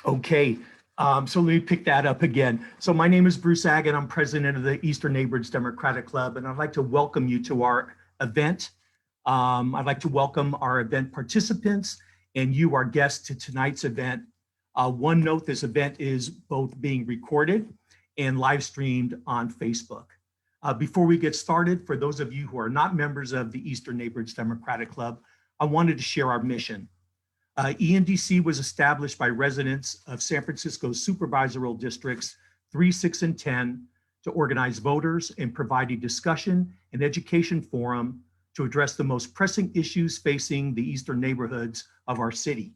Okay, so let me pick that up again. So my name is Bruce Agate. I'm president of the Eastern Neighborhoods Democratic Club, and I'd like to welcome you to our event. I'd like to welcome our event participants and you, our guests, to tonight's event. One note, this event is both being recorded and live streamed on Facebook. Before we get started, for those of you who are not members of the Eastern Neighborhoods Democratic Club, I wanted to share our mission. ENDC was established by residents of San Francisco's supervisory districts 3, 6, and 10 to organize voters and provide a discussion and education forum to address the most pressing issues facing the eastern neighborhoods of our city.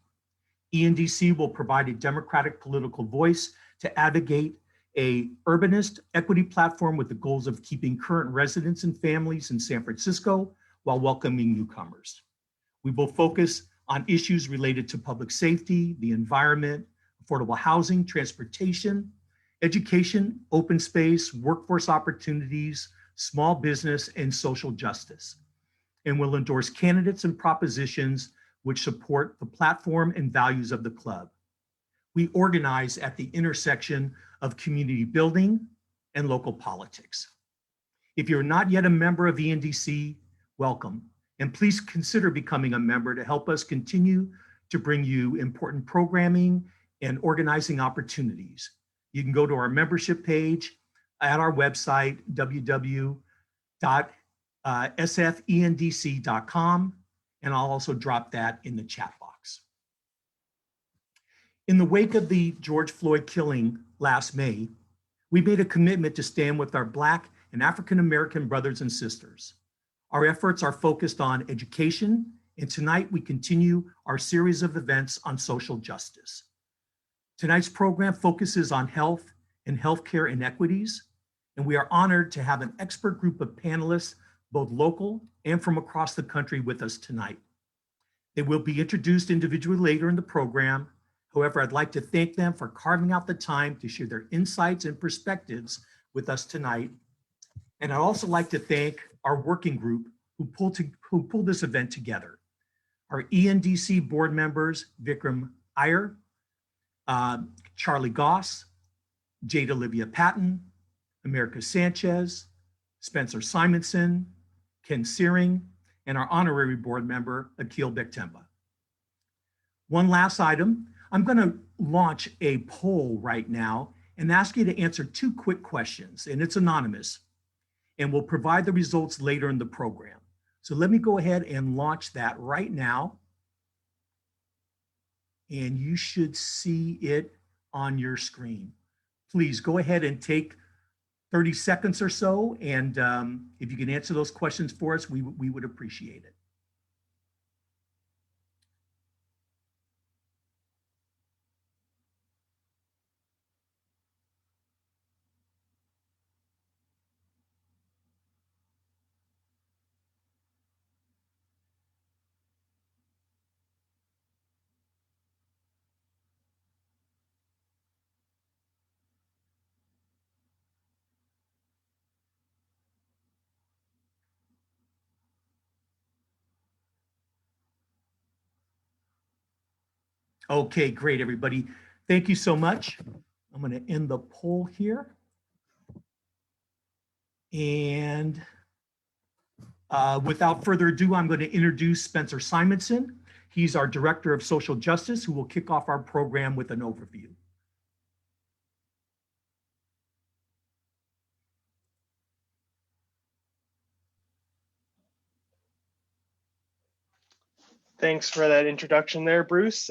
ENDC will provide a democratic political voice to advocate a urbanist equity platform with the goals of keeping current residents and families in San Francisco while welcoming newcomers. We will focus on issues related to public safety, the environment, affordable housing, transportation, education, open space, workforce opportunities, small business, and social justice. And will endorse candidates and propositions which support the platform and values of the club. We organize at the intersection of community building and local politics. If you're not yet a member of ENDC, welcome. And please consider becoming a member to help us continue to bring you important programming and organizing opportunities. You can go to our membership page at our website, www.sfendc.com, and I'll also drop that in the chat box. In the wake of the George Floyd killing last May, we made a commitment to stand with our Black and African-American brothers and sisters. Our efforts are focused on education, and tonight we continue our series of events on social justice. Tonight's program focuses on health and healthcare inequities, and we are honored to have an expert group of panelists, both local and from across the country, with us tonight. They will be introduced individually later in the program. However, I'd like to thank them for carving out the time to share their insights and perspectives with us tonight. And I'd also like to thank our working group who pulled this event together. Our ENDC board members, Vikram Iyer, Charlie Goss, Jade Olivia Patton, America Sanchez, Spencer Simonson, Ken Searing, and our honorary board member, Akil Bektemba. One last item, I'm gonna launch a poll right now and ask you to answer 2 quick questions, and it's anonymous, and we'll provide the results later in the program. So let me go ahead and launch that right now. And you should see it on your screen. Please go ahead and take 30 seconds or so. And if you can answer those questions for us, we would appreciate it. Okay, great, everybody. Thank you so much. I'm going to end the poll here. And without further ado, I'm going to introduce Spencer Simonson. He's our Director of Social Justice, who will kick off our program with an overview. Thanks for that introduction there, Bruce.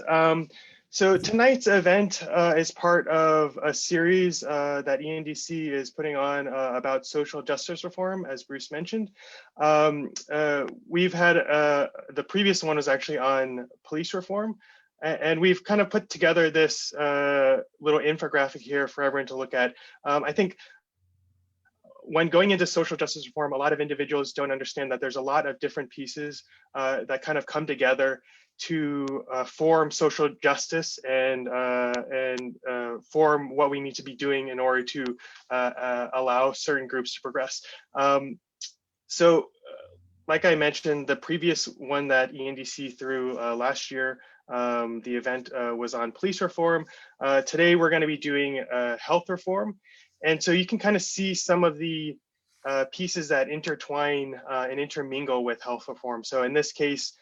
So tonight's event is part of a series that ENDC is putting on about social justice reform, as Bruce mentioned. We've had, the previous one was actually on police reform, and we've kind of put together this little infographic here for everyone to look at. I think when going into social justice reform, a lot of individuals don't understand that there's a lot of different pieces that kind of come together to form social justice and form what we need to be doing in order to allow certain groups to progress. So like I mentioned, the previous one that ENDC threw last year The event was on police reform. Today, we're going to be doing health reform. And so you can kind of see some of the pieces that intertwine and intermingle with health reform. So in this case,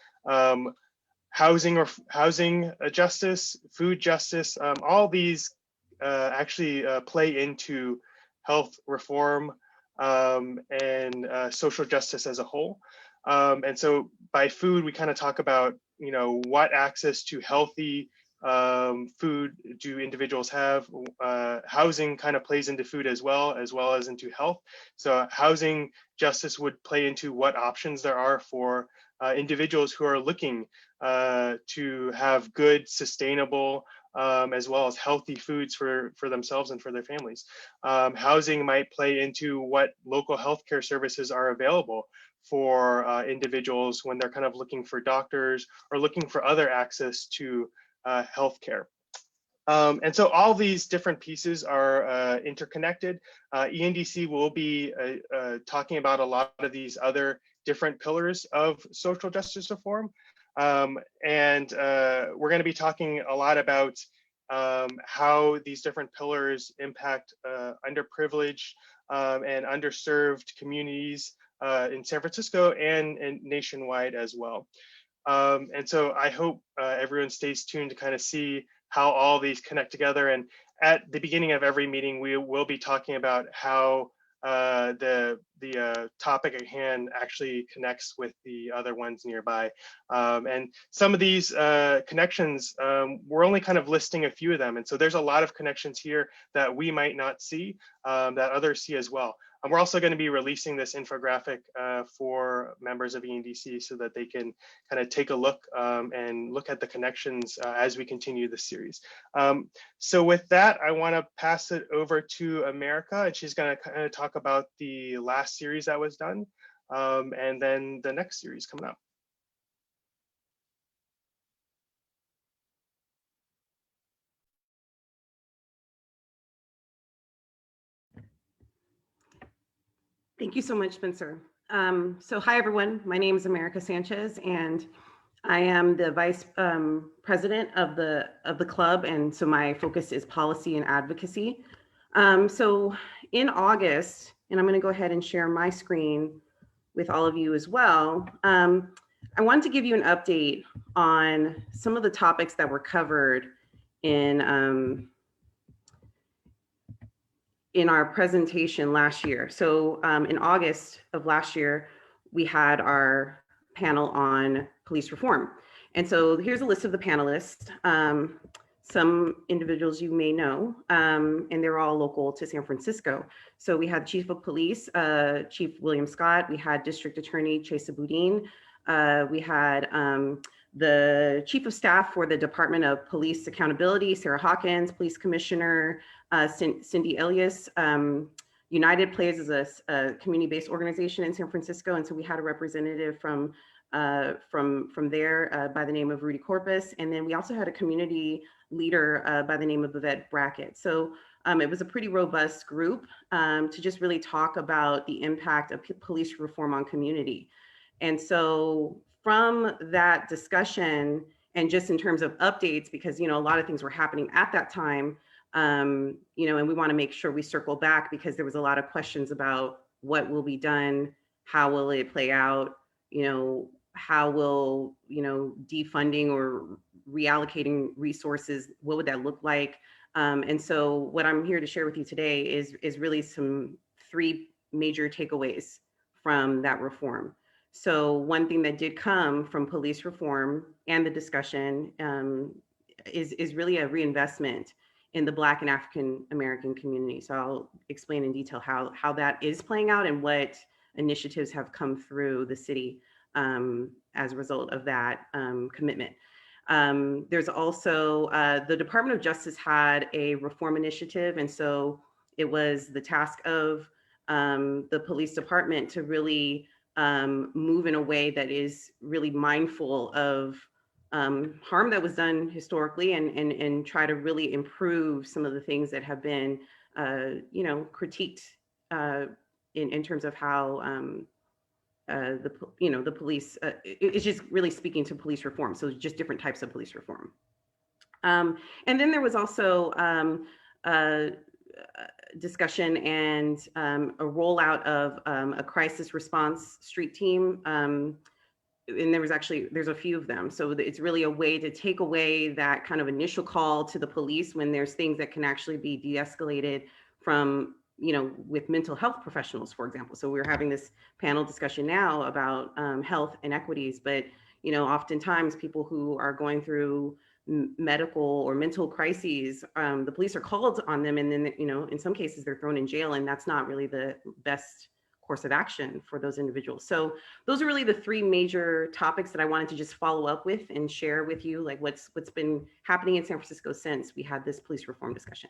housing justice, food justice, all these actually play into health reform and social justice as a whole. And so by food, we kind of talk about, what access to healthy food do individuals have. Housing kind of plays into food as well as into health. So housing justice would play into what options there are for individuals who are looking to have good, sustainable, as well as healthy foods for themselves and for their families. Housing might play into what local healthcare services are available for individuals when they're kind of looking for doctors or looking for other access to healthcare. And so all these different pieces are interconnected. ENDC will be talking about a lot of these other different pillars of social justice reform. And we're going to be talking a lot about how these different pillars impact underprivileged and underserved communities in San Francisco and nationwide as well. And so I hope everyone stays tuned to kind of see how all these connect together. And at the beginning of every meeting, we will be talking about how the topic at hand actually connects with the other ones nearby. And some of these connections, we're only kind of listing a few of them. And so there's a lot of connections here that we might not see, that others see as well. And we're also going to be releasing this infographic for members of ENDC so that they can kind of take a look and look at the connections as we continue this series. So with that, I want to pass it over to America, and she's going to kind of talk about the last series that was done, and then the next series coming up. Thank you so much, Spencer. So hi, everyone. My name is America Sanchez, and I am the vice president of the club. And so my focus is policy and advocacy. So in August, and I'm going to go ahead and share my screen with all of you as well. I wanted to give you an update on some of the topics that were covered in our presentation last year. So in August of last year, we had our panel on police reform. And so here's a list of the panelists. Some individuals you may know, and they're all local to San Francisco. So we had Chief of Police, Chief William Scott. We had District Attorney Chesa Boudin. We had the Chief of Staff for the Department of Police Accountability, Sarah Hawkins, Police Commissioner Cindy Elias. United plays as a community-based organization in San Francisco, and so we had a representative from there by the name of Rudy Corpus, and then we also had a community leader by the name of Yvette Brackett. So it was a pretty robust group to just really talk about the impact of police reform on community. And so from that discussion, and just in terms of updates, because a lot of things were happening at that time, and we want to make sure we circle back because there was a lot of questions about what will be done, how will it play out, how will defunding or reallocating resources, what would that look like? And so what I'm here to share with you today is really three major takeaways from that reform. So one thing that did come from police reform and the discussion is really a reinvestment in the Black and African American community. So I'll explain in detail how that is playing out and what initiatives have come through the city as a result of that commitment. There's also, the Department of Justice had a reform initiative. And so it was the task of the police department to really move in a way that is really mindful of harm that was done historically and try to really improve some of the things that have been, critiqued in terms of how the police. It's just really speaking to police reform. So just different types of police reform. And then there was also discussion and a rollout of a crisis response street team. And there's a few of them. So it's really a way to take away that kind of initial call to the police when there's things that can actually be de-escalated from, with mental health professionals, for example. So we're having this panel discussion now about health inequities, but, oftentimes people who are going through medical or mental crises, the police are called on them. And then, in some cases they're thrown in jail, and that's not really the best course of action for those individuals. So those are really the three major topics that I wanted to just follow up with and share with you, like what's been happening in San Francisco since we had this police reform discussion.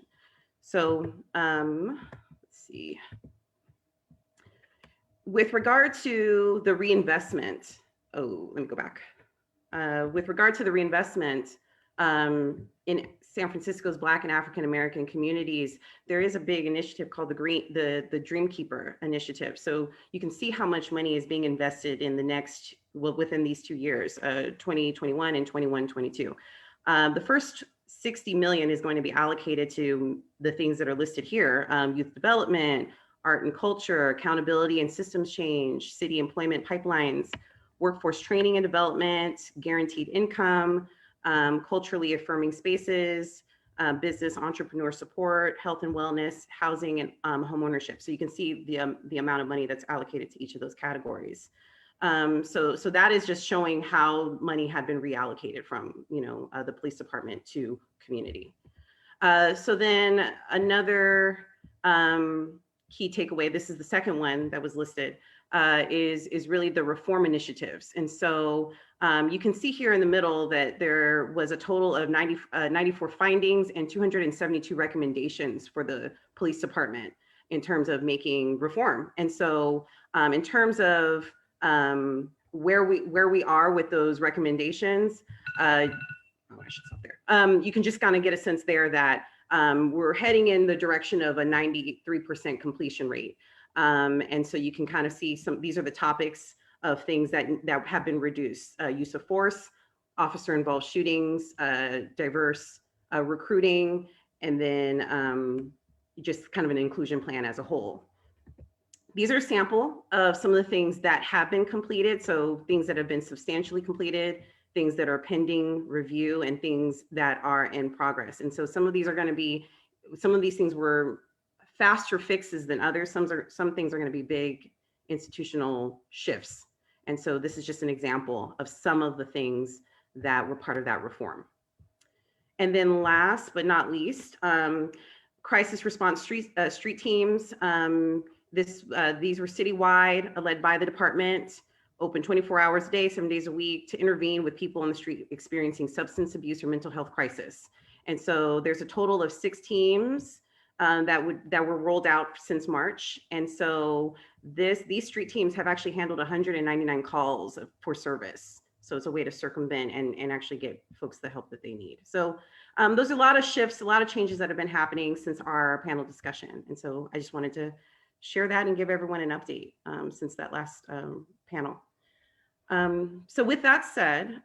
So let's see. With regard to the reinvestment, let me go back. With regard to the reinvestment in San Francisco's Black and African American communities, there is a big initiative called the Dreamkeeper initiative. So you can see how much money is being invested in within these 2 years, 2021 and 21-22. The first 60 million is going to be allocated to the things that are listed here: youth development, art and culture, accountability and systems change, city employment pipelines, workforce training and development, guaranteed income, culturally affirming spaces, business entrepreneur support, health and wellness, housing, and homeownership. So you can see the amount of money that's allocated to each of those categories. So that is just showing how money had been reallocated from the police department to community. So then another key takeaway, this is the second one that was listed, is really the reform initiatives. And so you can see here in the middle that there was a total of 94 findings and 272 recommendations for the police department in terms of making reform. And so in terms of where we are with those recommendations, I should stop there. You can just kind of get a sense there that we're heading in the direction of a 93% completion rate. And so you can kind of see these are the topics of things that have been reduced: use of force, officer involved shootings, diverse recruiting, and then just kind of an inclusion plan as a whole. These are a sample of some of the things that have been completed. So things that have been substantially completed, things that are pending review, and things that are in progress. And so some of these things were faster fixes than others. Some things are going to be big institutional shifts. And so this is just an example of some of the things that were part of that reform. And then last but not least, crisis response street teams. These were citywide, led by the department, open 24 hours a day, 7 days a week, to intervene with people on the street experiencing substance abuse or mental health crisis. And so there's a total of 6 teams that were rolled out since March. And so these street teams have actually handled 199 calls for service. So it's a way to circumvent and actually get folks the help that they need. So those are a lot of shifts, a lot of changes that have been happening since our panel discussion. And so I just wanted to share that and give everyone an update since that last panel. So with that said,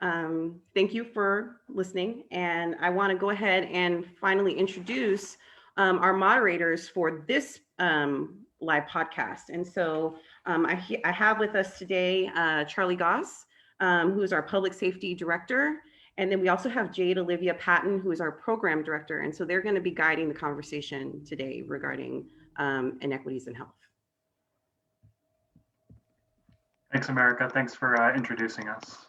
thank you for listening. And I want to go ahead and finally introduce our moderators for this live podcast. And so I have with us today Charlie Goss, who is our public safety director. And then we also have Jade Olivia Patton, who is our program director. And so they're going to be guiding the conversation today regarding inequities in health. Thanks, America. Thanks for introducing us.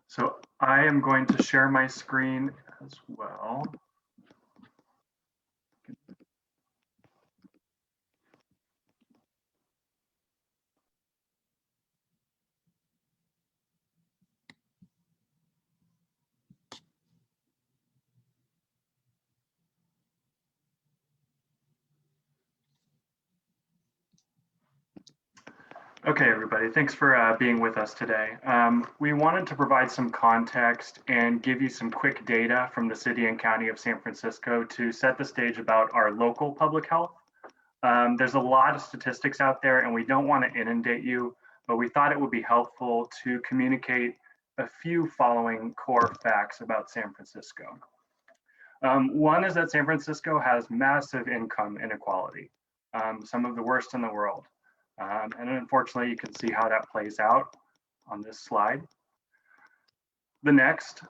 So I am going to share my screen as well. Okay, everybody, thanks for being with us today. We wanted to provide some context and give you some quick data from the city and county of San Francisco to set the stage about our local public health. There's a lot of statistics out there and we don't want to inundate you, but we thought it would be helpful to communicate a few following core facts about San Francisco. One is that San Francisco has massive income inequality, some of the worst in the world. And unfortunately, you can see how that plays out on this slide. The next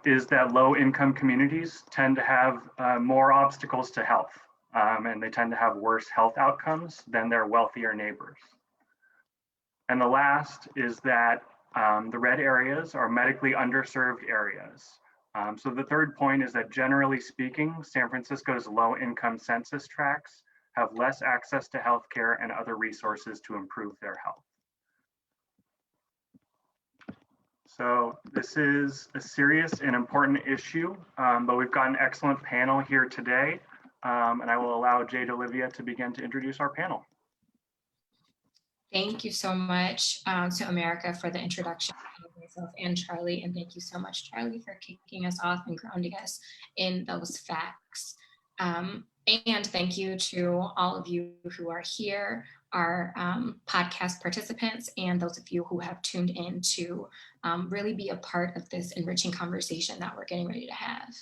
is that low income communities tend to have more obstacles to health, and they tend to have worse health outcomes than their wealthier neighbors. And the last is that the red areas are medically underserved areas. So the third point is that generally speaking, San Francisco's low income census tracts have less access to healthcare and other resources to improve their health. So this is a serious and important issue, but we've got an excellent panel here today, and I will allow Jade Olivia to begin to introduce our panel. Thank you so much to America for the introduction of myself and Charlie, and thank you so much, Charlie, for kicking us off and grounding us in those facts. And thank you to all of you who are here, our podcast participants, and those of you who have tuned in to really be a part of this enriching conversation that we're getting ready to have.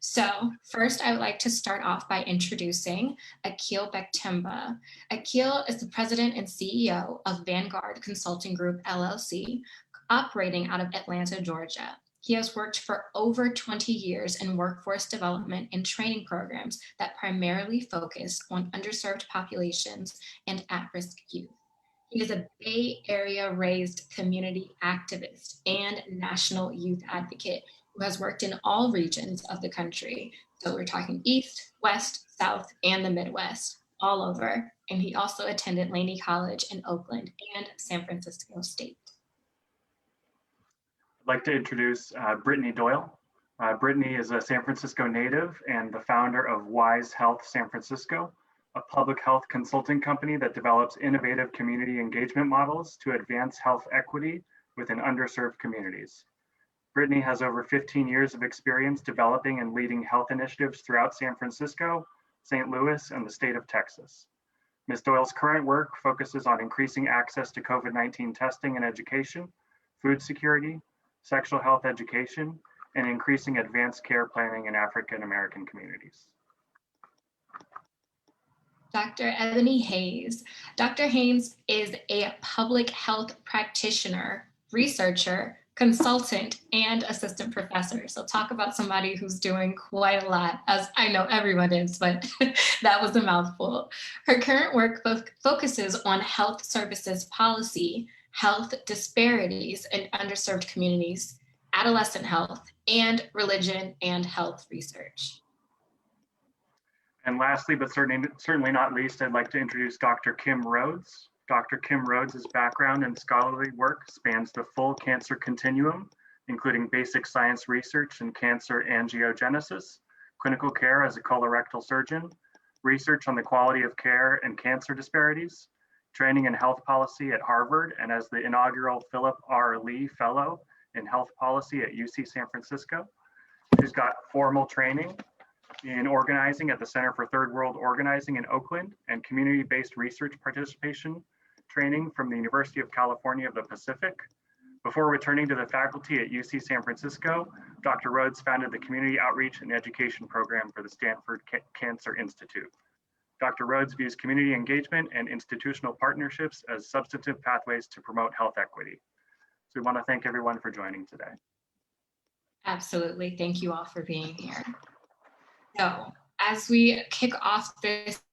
So first, I would like to start off by introducing Akil Bektemba. Akil is the president and CEO of Vanguard Consulting Group, LLC, operating out of Atlanta, Georgia. He has worked for over 20 years in workforce development and training programs that primarily focus on underserved populations and at-risk youth. He is a Bay Area raised community activist and national youth advocate who has worked in all regions of the country. So we're talking East, West, South, and the Midwest, all over. And he also attended Laney College in Oakland and San Francisco State. I'd like to introduce Brittany Doyle. Brittany is a San Francisco native and the founder of Wise Health San Francisco, a public health consulting company that develops innovative community engagement models to advance health equity within underserved communities. Brittany has over 15 years of experience developing and leading health initiatives throughout San Francisco, St. Louis, and the state of Texas. Ms. Doyle's current work focuses on increasing access to COVID-19 testing and education, food security, sexual health education, and increasing advanced care planning in African American communities. Dr. Ebony Hayes. Dr. Hayes is a public health practitioner, researcher, consultant, and assistant professor. So talk about somebody who's doing quite a lot, as I know everyone is, but that was a mouthful. Her current work focuses on health services policy, health disparities in underserved communities, adolescent health, and religion and health research. And lastly, but certainly not least, I'd like to introduce Dr. Kim Rhodes. Dr. Kim Rhodes' background and scholarly work spans the full cancer continuum, including basic science research in cancer angiogenesis, clinical care as a colorectal surgeon, research on the quality of care and cancer disparities, training in health policy at Harvard, and as the inaugural Philip R. Lee Fellow in Health Policy at UC San Francisco. She's got formal training in organizing at the Center for Third World Organizing in Oakland and community-based research participation training from the University of California of the Pacific. Before returning to the faculty at UC San Francisco, Dr. Rhodes founded the Community Outreach and Education Program for the Stanford Cancer Institute. Dr. Rhodes views community engagement and institutional partnerships as substantive pathways to promote health equity. So we want to thank everyone for joining today. Absolutely. Thank you all for being here. So as we kick off this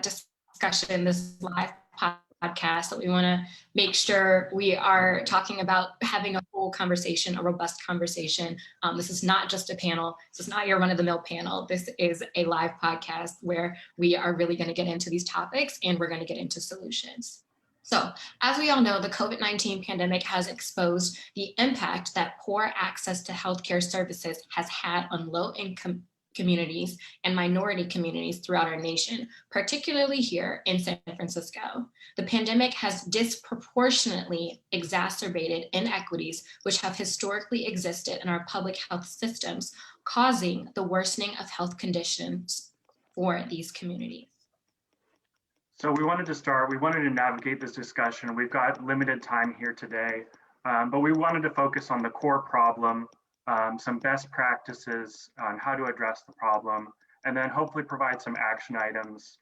discussion, this live podcast, that we want to make sure we are talking about having a full conversation, a robust conversation. This is not just a panel. This is not your run-of-the-mill panel. This is a live podcast where we are really going to get into these topics and we're going to get into solutions. So as we all know, the COVID-19 pandemic has exposed the impact that poor access to healthcare services has had on low-income communities and minority communities throughout our nation, particularly here in San Francisco. The pandemic has disproportionately exacerbated inequities which have historically existed in our public health systems, causing the worsening of health conditions for these communities. So we wanted to navigate this discussion. We've got limited time here today, but we wanted to focus on the core problem, some best practices on how to address the problem, and then hopefully provide some action items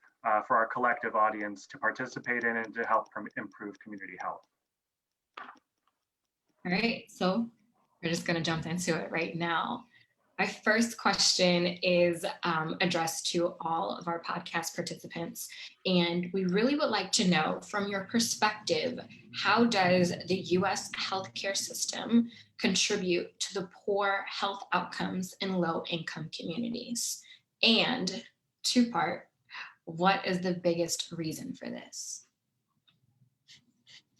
for our collective audience to participate in and to help improve community health. All right, so we're just going to jump into it right now. My first question is addressed to all of our podcast participants, and we really would like to know, from your perspective, how does the U.S. healthcare system contribute to the poor health outcomes in low-income communities? And two-part, what is the biggest reason for this?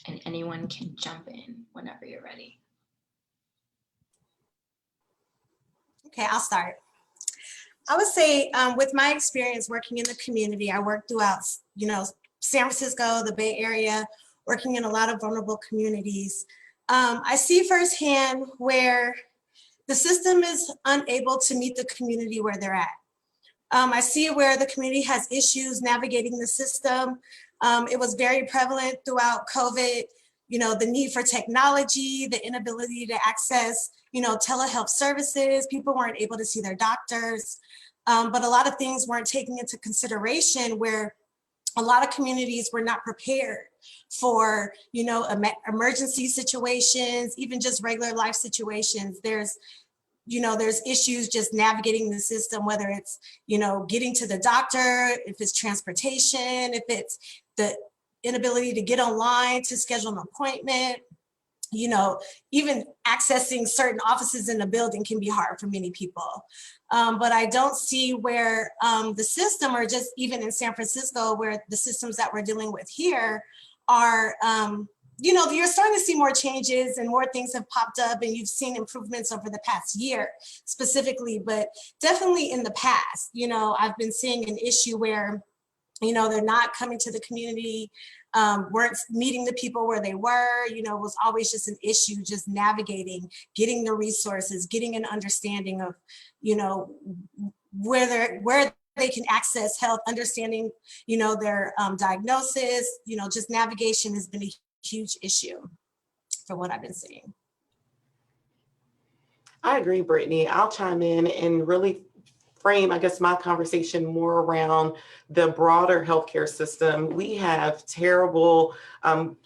And anyone can jump in whenever you're ready. Okay, I'll start. I would say with my experience working in the community, I worked throughout, San Francisco, the Bay Area, working in a lot of vulnerable communities. I see firsthand where the system is unable to meet the community where they're at. I see where the community has issues navigating the system. It was very prevalent throughout COVID, the need for technology, the inability to access, telehealth services. People weren't able to see their doctors, but a lot of things weren't taken into consideration where a lot of communities were not prepared for, emergency situations, even just regular life situations. There's issues just navigating the system, whether it's, getting to the doctor, if it's transportation, if it's the inability to get online to schedule an appointment, even accessing certain offices in the building can be hard for many people. But I don't see where the system, or just even in San Francisco, where the systems that we're dealing with here are, you're starting to see more changes and more things have popped up, and you've seen improvements over the past year specifically, but definitely in the past, I've been seeing an issue where, they're not coming to the community, weren't meeting the people where they were, it was always just an issue, just navigating, getting the resources, getting an understanding of, where they can access health, understanding, their diagnosis, just navigation has been a huge issue for what I've been seeing. I agree, Brittany. I'll chime in and really frame, I guess, my conversation more around the broader healthcare system. We have terrible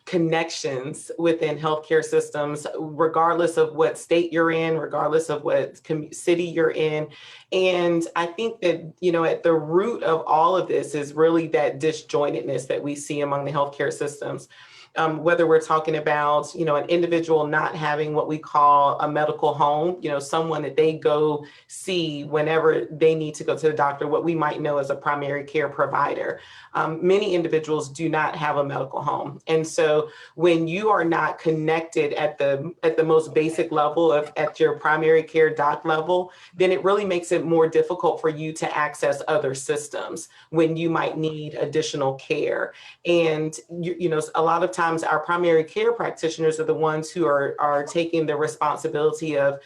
connections within healthcare systems, regardless of what state you're in, regardless of what city you're in. And I think that, at the root of all of this is really that disjointedness that we see among the healthcare systems. Whether we're talking about, an individual not having what we call a medical home, someone that they go see whenever they need to go to the doctor, what we might know as a primary care provider. Many individuals do not have a medical home. And so when you are not connected at the most basic level at your primary care doc level, then it really makes it more difficult for you to access other systems when you might need additional care. And, a lot of times our primary care practitioners are the ones who are taking the responsibility of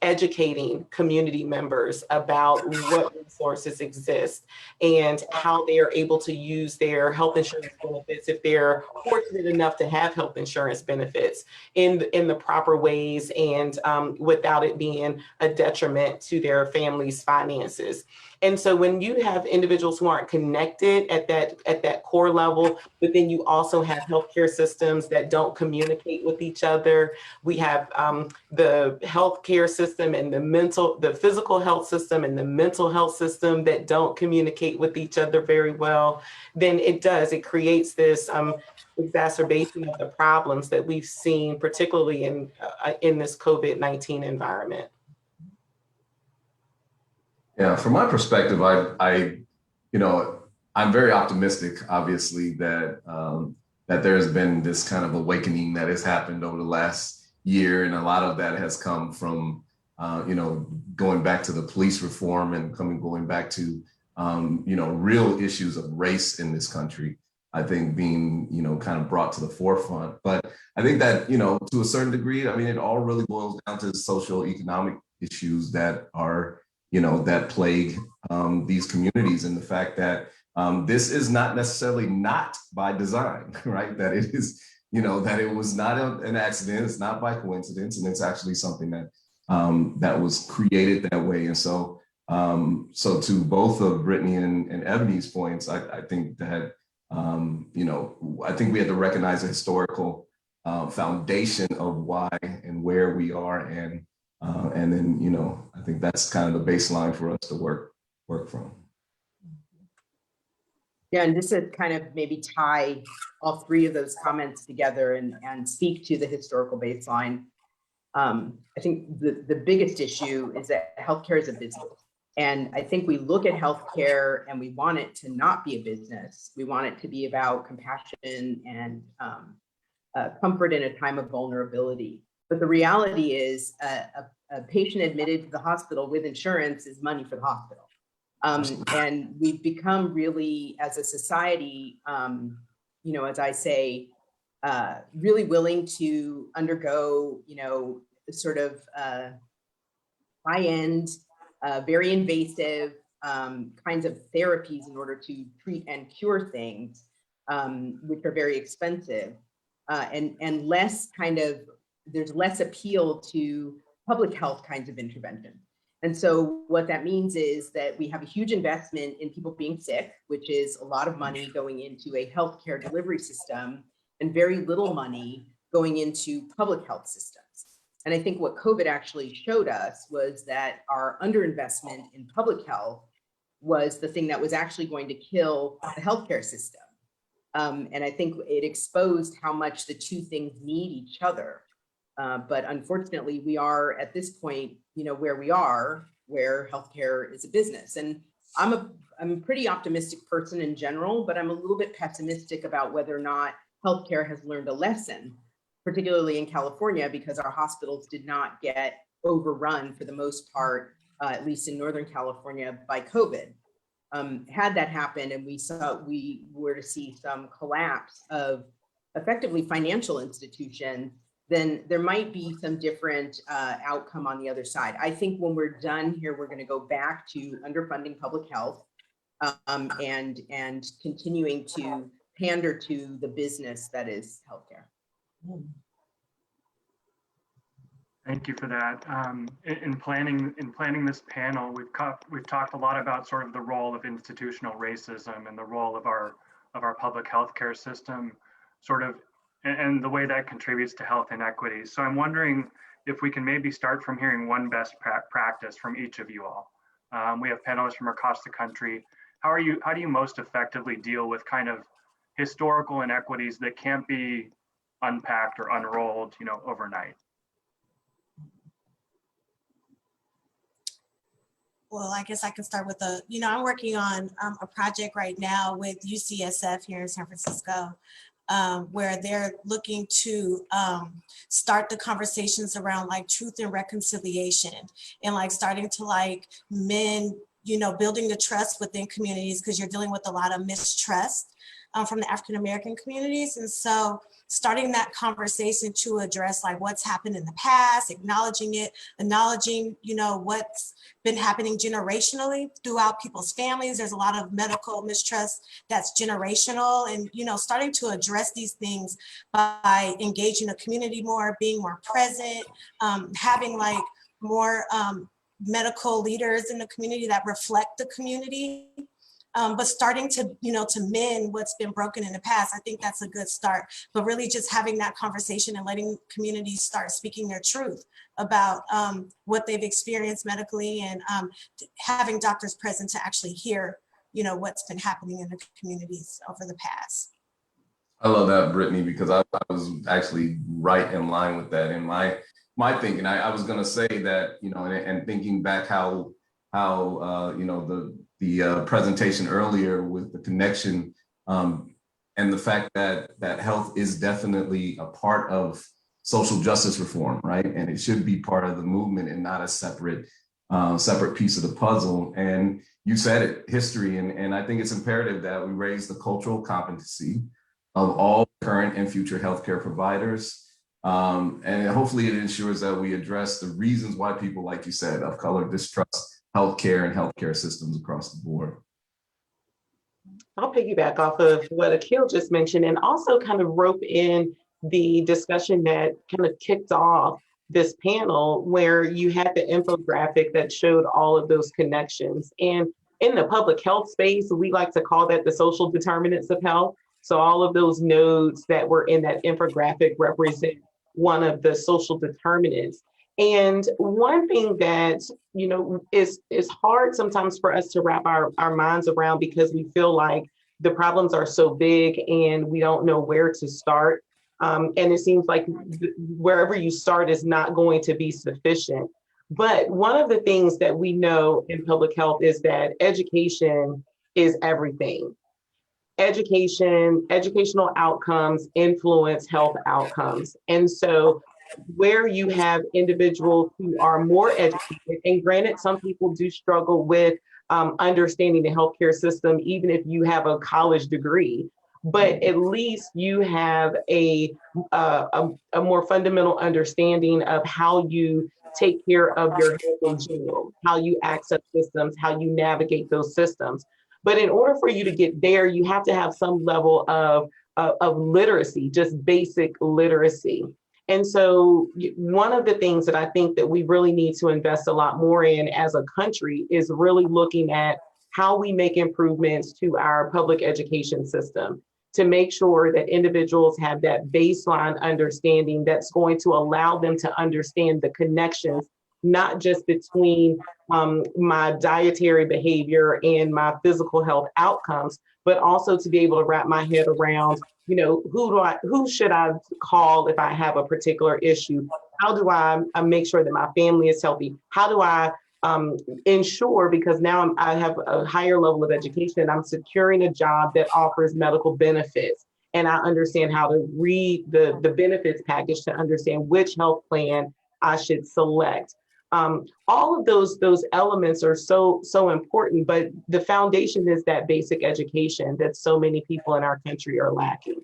educating community members about what resources exist and how they are able to use their health insurance benefits, if they're fortunate enough to have health insurance benefits, in the proper ways, and without it being a detriment to their family's finances. And so when you have individuals who aren't connected at that core level, but then you also have healthcare systems that don't communicate with each other. We have the healthcare system and the physical health system and the mental health system that don't communicate with each other very well. Then it creates this exacerbation of the problems that we've seen, particularly in this COVID-19 environment. Yeah, from my perspective, I'm very optimistic, obviously, that that there's been this kind of awakening that has happened over the last year, and a lot of that has come from going back to the police reform and going back to real issues of race in this country. I think being kind of brought to the forefront, but I think that to a certain degree, I mean, it all really boils down to social economic issues that are that plague these communities, and the fact that This is not necessarily not by design, right? That it is, that it was not an accident, it's not by coincidence, and it's actually something that that was created that way. And so, so to both of Brittany and Ebony's points, I think that, I think we had to recognize the historical foundation of why and where we are, and then, I think that's kind of the baseline for us to work from. Yeah, and just to kind of maybe tie all three of those comments together and speak to the historical baseline. I think the biggest issue is that healthcare is a business. And I think we look at healthcare and we want it to not be a business. We want it to be about compassion and comfort in a time of vulnerability. But the reality is a patient admitted to the hospital with insurance is money for the hospital. And we've become really, as a society, as I say, really willing to undergo, sort of high-end, very invasive kinds of therapies in order to treat and cure things, which are very expensive, and less there's less appeal to public health kinds of intervention. And so what that means is that we have a huge investment in people being sick, which is a lot of money going into a healthcare delivery system and very little money going into public health systems. And I think what COVID actually showed us was that our underinvestment in public health was the thing that was actually going to kill the healthcare system. And I think it exposed how much the two things need each other. But unfortunately, we are at this point, where we are, where healthcare is a business. And I'm a pretty optimistic person in general, but I'm a little bit pessimistic about whether or not healthcare has learned a lesson, particularly in California, because our hospitals did not get overrun for the most part, at least in Northern California, by COVID. Had that happened and we were to see some collapse of effectively financial institutions, then there might be some different outcome on the other side. I think when we're done here, we're going to go back to underfunding public health and continuing to pander to the business that is healthcare. Thank you for that. In planning this panel, we've talked a lot about sort of the role of institutional racism and the role of our public healthcare system, and the way that contributes to health inequities. So I'm wondering if we can maybe start from hearing one best practice from each of you all. We have panelists from across the country. How do you most effectively deal with kind of historical inequities that can't be unpacked or unrolled, overnight? Well, I guess I can start with I'm working on a project right now with UCSF here in San Francisco, where they're looking to start the conversations around like truth and reconciliation and starting to mend, building the trust within communities, because you're dealing with a lot of mistrust from the African-American communities. And so starting that conversation to address what's happened in the past, acknowledging it, acknowledging, what's been happening generationally throughout people's families. There's a lot of medical mistrust that's generational, and, starting to address these things by engaging the community more, being more present, having more medical leaders in the community that reflect the community. But starting to, to mend what's been broken in the past, I think that's a good start. But really just having that conversation and letting communities start speaking their truth about what they've experienced medically, and having doctors present to actually hear, what's been happening in the communities over the past. I love that, Brittany, because I was actually right in line with that in my thinking. I was going to say that, and thinking back how the presentation earlier with the connection and the fact that health is definitely a part of social justice reform, right? And it should be part of the movement and not a separate piece of the puzzle. And you said it, history, and I think it's imperative that we raise the cultural competency of all current and future healthcare providers. And hopefully it ensures that we address the reasons why people, like you said, of color distrust healthcare and healthcare systems across the board. I'll piggyback off of what Akil just mentioned and also kind of rope in the discussion that kind of kicked off this panel where you had the infographic that showed all of those connections. And in the public health space, we like to call that the social determinants of health. So all of those nodes that were in that infographic represent one of the social determinants. And one thing that, you know, is hard sometimes for us to wrap our minds around because we feel like the problems are so big and we don't know where to start. And it seems like wherever you start is not going to be sufficient. But one of the things that we know in public health is that education is everything. Educational outcomes influence health outcomes. And so where you have individuals who are more educated, and granted, some people do struggle with understanding the healthcare system, even if you have a college degree, but at least you have a more fundamental understanding of how you take care of your health in general, how you access systems, how you navigate those systems. But in order for you to get there, you have to have some level of literacy, just basic literacy. And so one of the things that I think that we really need to invest a lot more in as a country is really looking at how we make improvements to our public education system to make sure that individuals have that baseline understanding that's going to allow them to understand the connections, not just between my dietary behavior and my physical health outcomes, but also to be able to wrap my head around, you know, who should I call if I have a particular issue? How do I make sure that my family is healthy? How do I ensure, because now I have a higher level of education, I'm securing a job that offers medical benefits. And I understand how to read the benefits package to understand which health plan I should select. All of those elements are so important, but the foundation is that basic education that so many people in our country are lacking.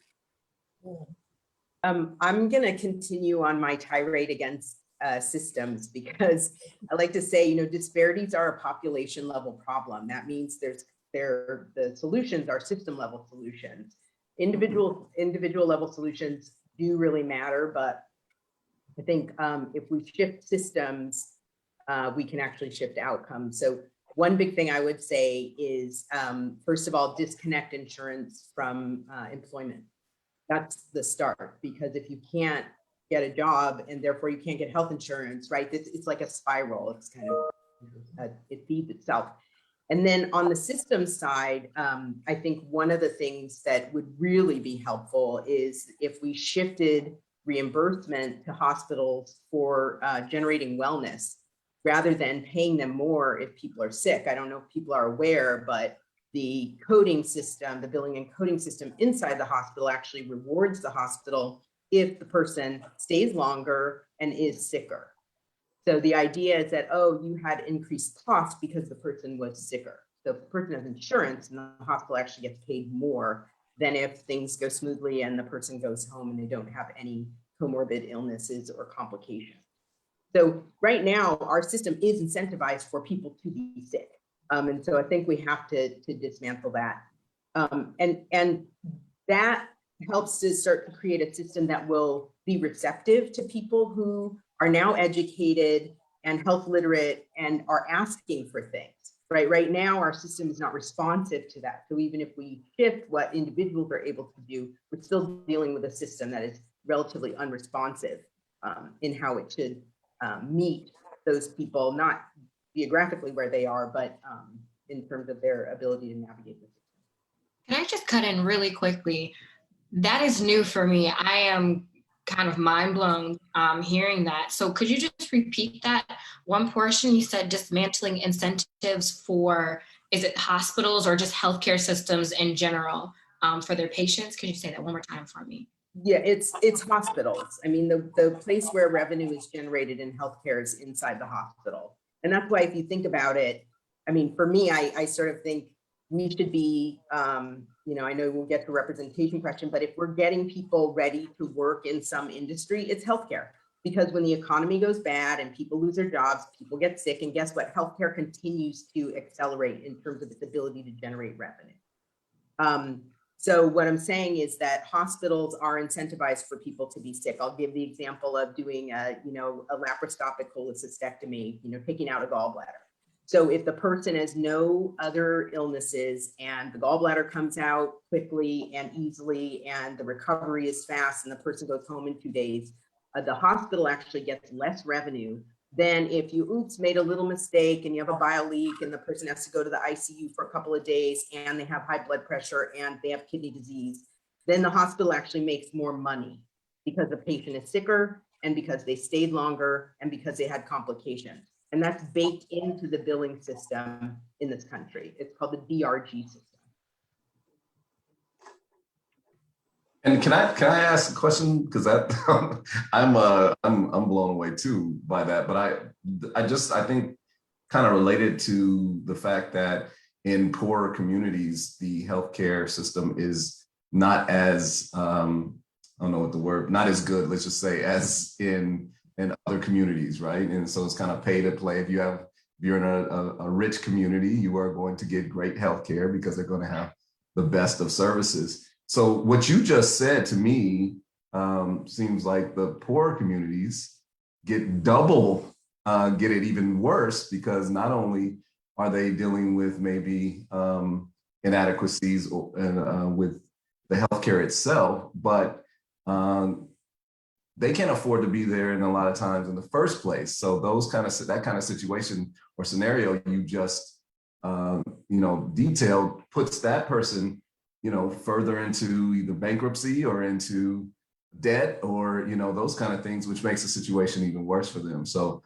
I'm going to continue on my tirade against systems because I like to say, you know, disparities are a population level problem. That means the solutions are system level solutions. Individual level solutions do really matter, but I think if we shift systems, we can actually shift outcomes. So one big thing I would say is, first of all, disconnect insurance from employment. That's the start, because if you can't get a job and therefore you can't get health insurance, right? It's like a spiral. It's kind of, it feeds itself. And then on the system side, I think one of the things that would really be helpful is if we shifted reimbursement to hospitals for generating wellness, rather than paying them more if people are sick. I don't know if people are aware, but the coding system, the billing and coding system inside the hospital actually rewards the hospital if the person stays longer and is sicker. So the idea is that, oh, you had increased costs because the person was sicker. So if the person has insurance, and the hospital actually gets paid more than if things go smoothly and the person goes home and they don't have any comorbid illnesses or complications. So right now, our system is incentivized for people to be sick. And so I think we have to dismantle that. And that helps to start to create a system that will be receptive to people who are now educated and health literate and are asking for things, right? Right now, our system is not responsive to that. So even if we shift what individuals are able to do, we're still dealing with a system that is relatively unresponsive in how it should meet those people, not geographically where they are, but in terms of their ability to navigate the system. Can I just cut in really quickly? That is new for me. I am kind of mind blown hearing that. So could you just repeat that one portion? You said dismantling incentives for, is it hospitals or just healthcare systems in general for their patients? Could you say that one more time for me? Yeah, it's hospitals. I mean, the place where revenue is generated in healthcare is inside the hospital. And that's why if you think about it, I mean, for me, I sort of think we should be, you know, I know we'll get to representation question, but if we're getting people ready to work in some industry, it's healthcare. Because when the economy goes bad and people lose their jobs, people get sick, and guess what? Healthcare continues to accelerate in terms of its ability to generate revenue. So what I'm saying is that hospitals are incentivized for people to be sick. I'll give the example of doing a laparoscopic cholecystectomy, taking out a gallbladder. So if the person has no other illnesses and the gallbladder comes out quickly and easily and the recovery is fast and the person goes home in 2 days, the hospital actually gets less revenue than if you made a little mistake and you have a bile leak and the person has to go to the ICU for a couple of days and they have high blood pressure and they have kidney disease. Then the hospital actually makes more money because the patient is sicker and because they stayed longer and because they had complications. And that's baked into the billing system in this country. It's called the DRG system. And can I ask a question? Because that I'm blown away too by that. But I think kind of related to the fact that in poorer communities, the healthcare system is not as I don't know what the word, not as good, let's just say, as in other communities, right? And so it's kind of pay to play. If you're in a rich community, you are going to get great healthcare because they're going to have the best of services. So what you just said to me seems like the poorer communities get it even worse, because not only are they dealing with maybe inadequacies with the healthcare itself, but they can't afford to be there in a lot of times in the first place. So that kind of situation or scenario you just detailed puts that person further into either bankruptcy or into debt or those kind of things, which makes the situation even worse for them. So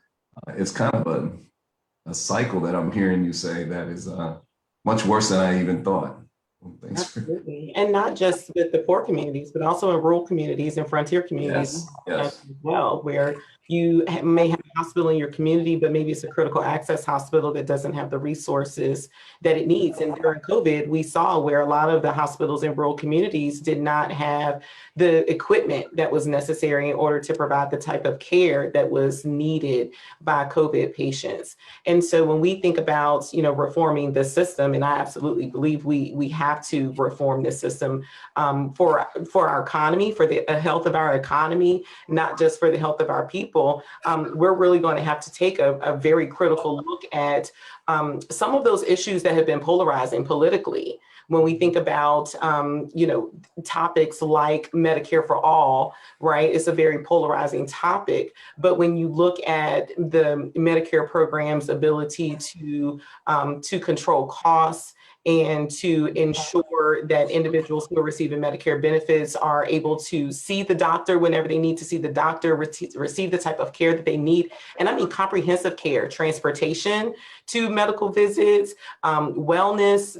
it's kind of a cycle that I'm hearing you say that is much worse than I even thought. Well, thanks. Absolutely. And not just with the poor communities, but also in rural communities and frontier communities Yes. as well, where you may have a hospital in your community, but maybe it's a critical access hospital that doesn't have the resources that it needs. And during COVID, we saw where a lot of the hospitals in rural communities did not have the equipment that was necessary in order to provide the type of care that was needed by COVID patients. And so when we think about, reforming the system, and I absolutely believe we have to reform the system for our economy, for the health of our economy, not just for the health of our people, we're really going to have to take a very critical look at some of those issues that have been polarizing politically. When we think about, topics like Medicare for all, right? It's a very polarizing topic. But when you look at the Medicare program's ability to control costs and to ensure that individuals who are receiving Medicare benefits are able to see the doctor whenever they need to see the doctor, receive the type of care that they need. And I mean comprehensive care, transportation to medical visits, wellness,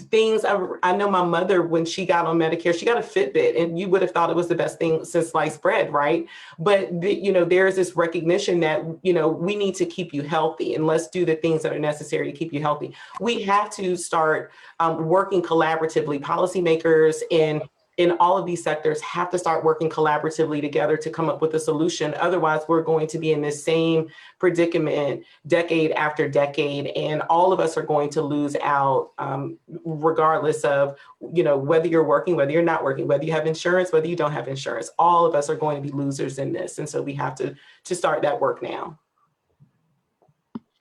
things. I know my mother, when she got on Medicare, she got a Fitbit, and you would have thought it was the best thing since sliced bread, right? But there's this recognition that we need to keep you healthy, and let's do the things that are necessary to keep you healthy. We have to start working collaboratively. Policymakers in all of these sectors have to start working collaboratively together to come up with a solution. Otherwise, we're going to be in this same predicament decade after decade, and all of us are going to lose out, regardless of whether you're working, whether you're not working, whether you have insurance, whether you don't have insurance. All of us are going to be losers in this, and so we have to start that work now.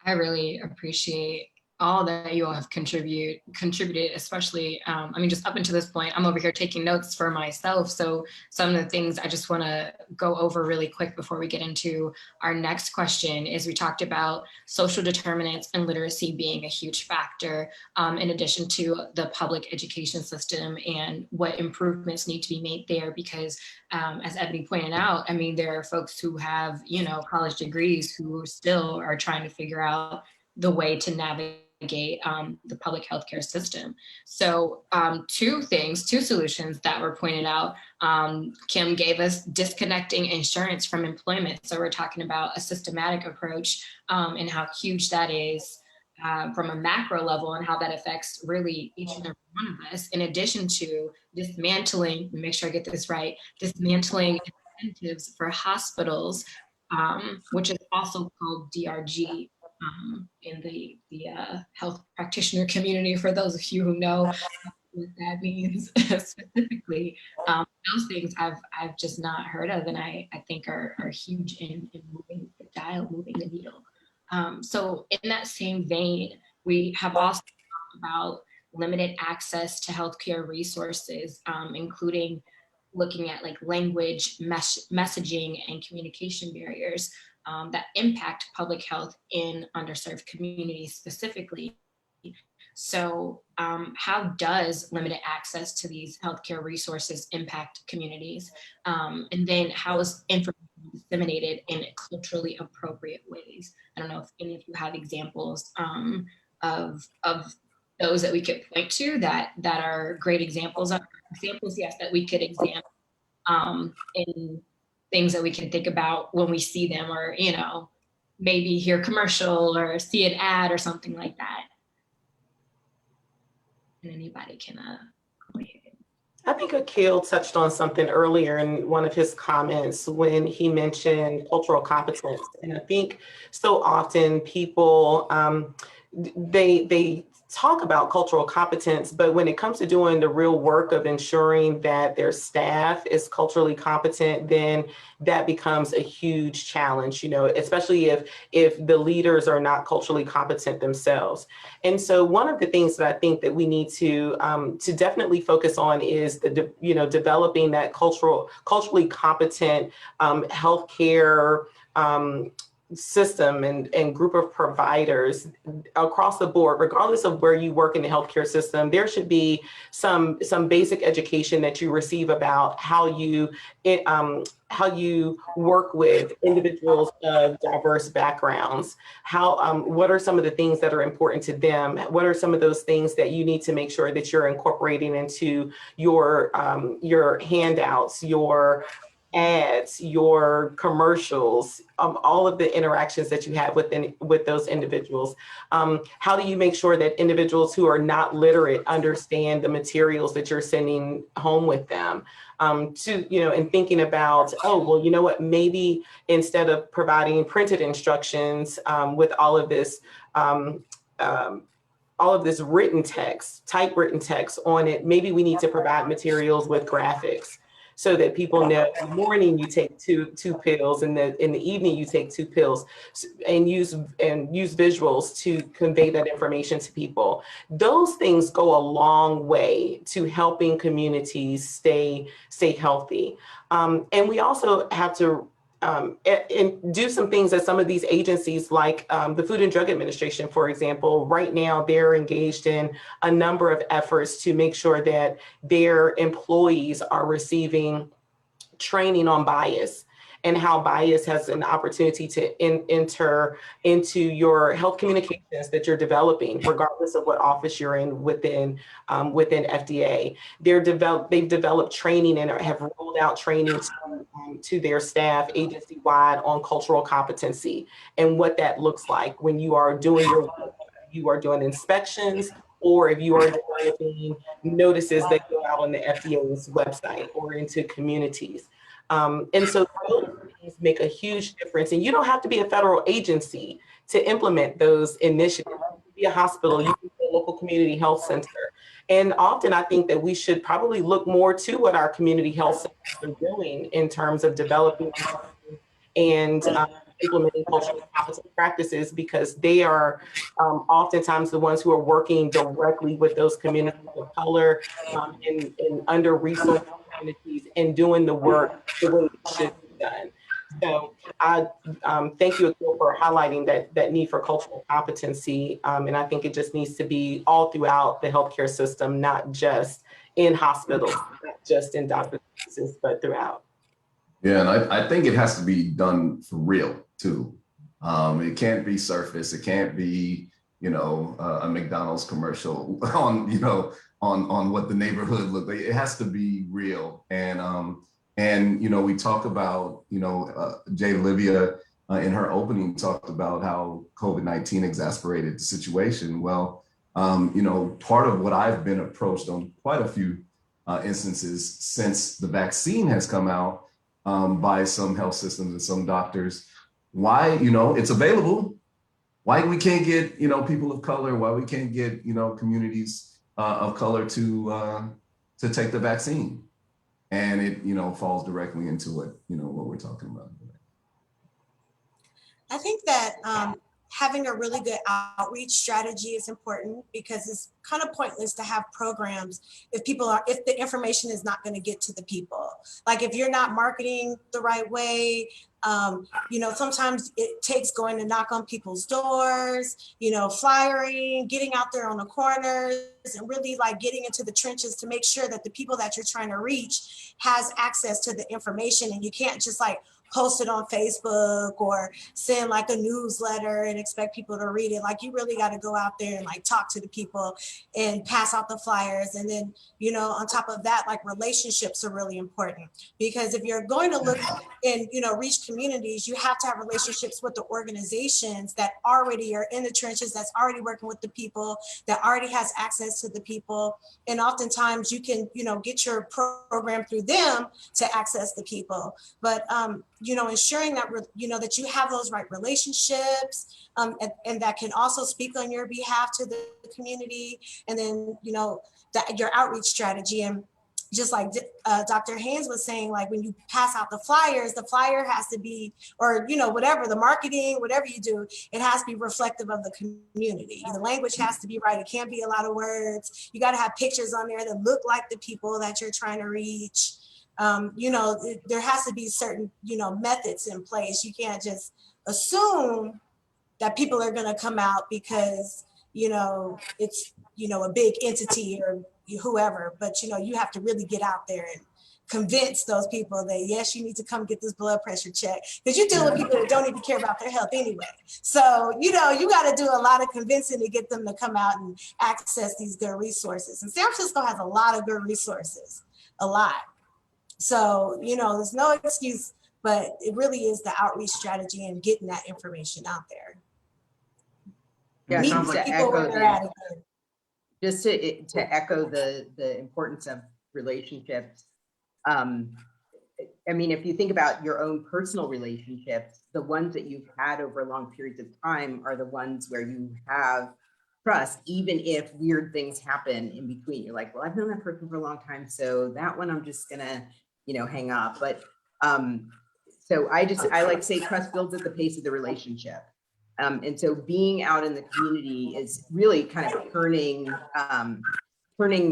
I really appreciate all that you all have contributed, especially, just up until this point, I'm over here taking notes for myself. So some of the things I just want to go over really quick before we get into our next question is we talked about social determinants and literacy being a huge factor, in addition to the public education system and what improvements need to be made there, because as Ebony pointed out, there are folks who have, college degrees who still are trying to figure out the way to navigate the public healthcare system. So two solutions that were pointed out. Kim gave us disconnecting insurance from employment. So we're talking about a systematic approach and how huge that is from a macro level and how that affects really each and every one of us, in addition to dismantling, make sure I get this right, dismantling incentives for hospitals, which is also called DRG. In the health practitioner community, for those of you who know, what that means specifically. Those things I've just not heard of, and I think are huge in moving the dial, moving the needle. So in that same vein, we have also talked about limited access to healthcare resources, including looking at like language, messaging, and communication barriers that impact public health in underserved communities specifically. So how does limited access to these healthcare resources impact communities? And then how is information disseminated in culturally appropriate ways? I don't know if any of you have examples of those that we could point to that are great examples of examples, yes, that we could examine in things that we can think about when we see them, or maybe hear a commercial or see an ad or something like that. And anybody can go ahead. I think Akil touched on something earlier in one of his comments when he mentioned cultural competence. And I think so often people, they talk about cultural competence, but when it comes to doing the real work of ensuring that their staff is culturally competent, then that becomes a huge challenge, especially if the leaders are not culturally competent themselves. And so one of the things that I think that we need to definitely focus on is developing that culturally competent healthcare system and group of providers across the board, regardless of where you work in the healthcare system. There should be some basic education that you receive about how you work with individuals of diverse backgrounds. What are some of the things that are important to them? What are some of those things that you need to make sure that you're incorporating into your handouts, your ads, your commercials, all of the interactions that you have with those individuals? How do you make sure that individuals who are not literate understand the materials that you're sending home with them? And thinking about, maybe instead of providing printed instructions with all of this written text, typewritten text on it, maybe we need to provide materials with graphics, so that people know in the morning you take two pills, and in the evening you take 2 pills, and use visuals to convey that information to people. Those things go a long way to helping communities stay healthy. And we also have to and do some things that some of these agencies, like the Food and Drug Administration, for example, right now they're engaged in a number of efforts to make sure that their employees are receiving training on bias and how bias has an opportunity to enter into your health communications that you're developing, regardless of what office you're in within FDA. They've developed training and have rolled out training to their staff agency-wide on cultural competency and what that looks like when you are doing you are doing inspections, or if you are developing notices that go out on the FDA's website or into communities. And so those things make a huge difference. And you don't have to be a federal agency to implement those initiatives. You can be a hospital, you can be a local community health center. And often I think that we should probably look more to what our community health centers are doing in terms of developing and implementing culturally competent practices, because they are oftentimes the ones who are working directly with those communities of color and under-resourced communities and doing the work the way it should be done. So I thank you, Akil, for highlighting that need for cultural competency. And I think it just needs to be all throughout the healthcare system, not just in hospitals, not just in doctor's offices, but throughout. Yeah, and I think it has to be done for real too. It can't be surface. It can't be, a McDonald's commercial on what the neighborhood looks like. It has to be real. And we talk about, Jay Olivia in her opening talked about how COVID-19 exacerbated the situation. Well, part of what I've been approached on quite a few instances since the vaccine has come out by some health systems and some doctors, why, it's available, why we can't get, people of color, why we can't get, communities of color to take the vaccine. And it, falls directly into what we're talking about. I think that having a really good outreach strategy is important, because it's kind of pointless to have programs if the information is not going to get to the people. Like if you're not marketing the right way, sometimes it takes going to knock on people's doors, flyering, getting out there on the corners, and really like getting into the trenches to make sure that the people that you're trying to reach has access to the information. And you can't just like post it on Facebook or send like a newsletter and expect people to read it. Like you really got to go out there and like talk to the people and pass out the flyers. And then, on top of that, like relationships are really important, because if you're going to look and, reach communities, you have to have relationships with the organizations that already are in the trenches, that's already working with the people, that already has access to the people. And oftentimes you can, get your program through them to access the people. But, ensuring that, that you have those right relationships, and that can also speak on your behalf to the community. And then, your outreach strategy. And just like Dr. Haynes was saying, like when you pass out the flyer has to be, or, whatever, the marketing, whatever you do, it has to be reflective of the community. The language has to be right. It can't be a lot of words. You got to have pictures on there that look like the people that you're trying to reach. There has to be certain, methods in place. You can't just assume that people are going to come out because, it's, a big entity or whoever, but, you have to really get out there and convince those people that, yes, you need to come get this blood pressure check, because you deal with people that don't even care about their health anyway. So, you got to do a lot of convincing to get them to come out and access these good resources. And San Francisco has a lot of good resources, a lot. So, there's no excuse, but it really is the outreach strategy and getting that information out there. Yeah, it sounds like just to echo the importance of relationships. If you think about your own personal relationships, the ones that you've had over long periods of time are the ones where you have trust, even if weird things happen in between. You're like, well, I've known that person for a long time, so that one I'm just gonna, hang up. But so I like to say trust builds at the pace of the relationship. And so being out in the community is really kind of turning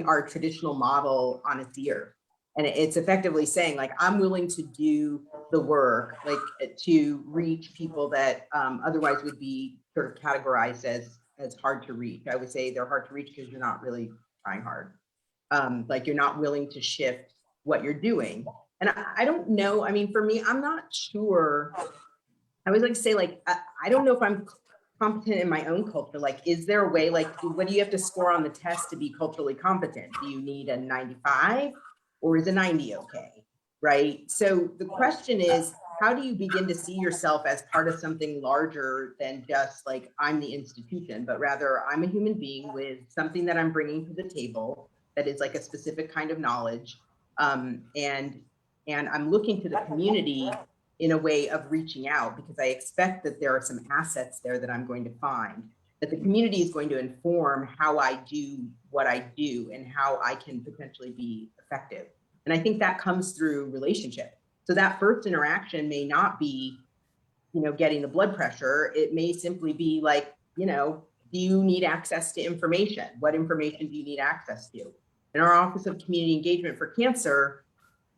our traditional model on its ear. And it's effectively saying, like, I'm willing to do the work, like to reach people that otherwise would be sort of categorized as hard to reach. I would say they're hard to reach because you're not really trying hard. Like you're not willing to shift what you're doing. And I don't know, for me, I'm not sure. I always like to say, like, I don't know if I'm competent in my own culture. Like, is there a way, like, what do you have to score on the test to be culturally competent? Do you need a 95 or is a 90 okay? Right. So the question is, how do you begin to see yourself as part of something larger than just like, I'm the institution, but rather I'm a human being with something that I'm bringing to the table that is like a specific kind of knowledge. And I'm looking to the community in a way of reaching out, because I expect that there are some assets there that I'm going to find, that the community is going to inform how I do what I do and how I can potentially be effective. And I think that comes through relationship. So that first interaction may not be, getting the blood pressure. It may simply be like, do you need access to information? What information do you need access to? In our Office of Community Engagement for Cancer,